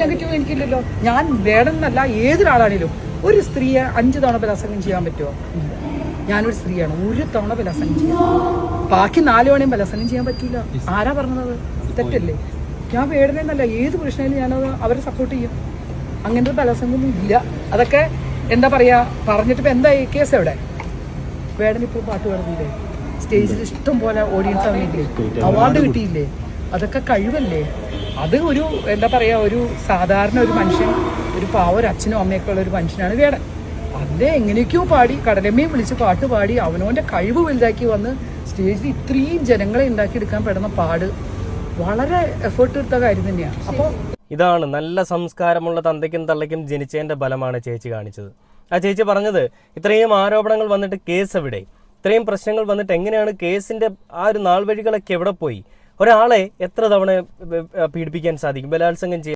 Negative എനിക്കില്ലല്ലോ. ഞാൻ വേണമെന്നല്ല, ഏതൊരാളാണേലും ഒരു സ്ത്രീയെ 5 തവണ ബലാത്സംഗം ചെയ്യാൻ പറ്റുമോ? ഞാനൊരു സ്ത്രീയാണ്, 1 തവണ ബലാത്സംഗം ചെയ്യാം. ബാക്കി 4 തവണയും ബലാത്സംഗം ചെയ്യാൻ പറ്റില്ല. ആരാ പറഞ്ഞത്? തെറ്റല്ലേ? ഞാൻ വേണമെന്നല്ല, ഏത് പുരുഷനായാലും ഞാനത് അവരെ സപ്പോർട്ട് ചെയ്യും. അങ്ങനത്തെ ബലാത്സംഗമൊന്നും ഇല്ല. അതൊക്കെ എന്താ പറയാ, പറഞ്ഞിട്ട് ഇപ്പം എന്തായി? കേസ് എവിടെ? വേടനിപ്പോൾ പാട്ട് പാടുന്നില്ലേ? സ്റ്റേജിൽ ഇഷ്ടം പോലെ ഓഡിയൻസ് ആണെന്നില്ലേ? അവാർഡ് കിട്ടിയില്ലേ? അതൊക്കെ കഴിവല്ലേ? അത് ഒരു എന്താ പറയാ, ഒരു സാധാരണ ഒരു മനുഷ്യൻ, ഒരു ഒരു അച്ഛനും അമ്മയൊക്കെ ഉള്ള ഒരു മനുഷ്യനാണ് വേടൻ. അതിലെ എങ്ങനെയൊക്കെയോ പാടി, കടലമ്മയും വിളിച്ച് പാട്ട് പാടി അവനവൻ്റെ കഴിവ് വലുതാക്കി വന്ന് സ്റ്റേജിൽ ഇത്രയും ജനങ്ങളെ ഉണ്ടാക്കിയെടുക്കാൻ പെടുന്ന പാട് വളരെ എഫേർട്ട് എടുത്ത കാര്യം തന്നെയാണ്. അപ്പോൾ ഇതാണ് നല്ല സംസ്കാരമുള്ള തന്തയ്ക്കും തള്ളയ്ക്കും ജനിച്ചതിൻ്റെ ഫലമാണ് ചേച്ചി കാണിച്ചത്. ആ ചേച്ചി പറഞ്ഞത്, ഇത്രയും ആരോപണങ്ങൾ വന്നിട്ട് കേസ് എവിടെ? ഇത്രയും പ്രശ്നങ്ങൾ വന്നിട്ട് എങ്ങനെയാണ് കേസിൻ്റെ ആ ഒരു നാൾ വഴികളൊക്കെ എവിടെ പോയി? ഒരാളെ എത്ര തവണ പീഡിപ്പിക്കാൻ സാധിക്കും, ബലാത്സംഗം ചെയ്യാൻ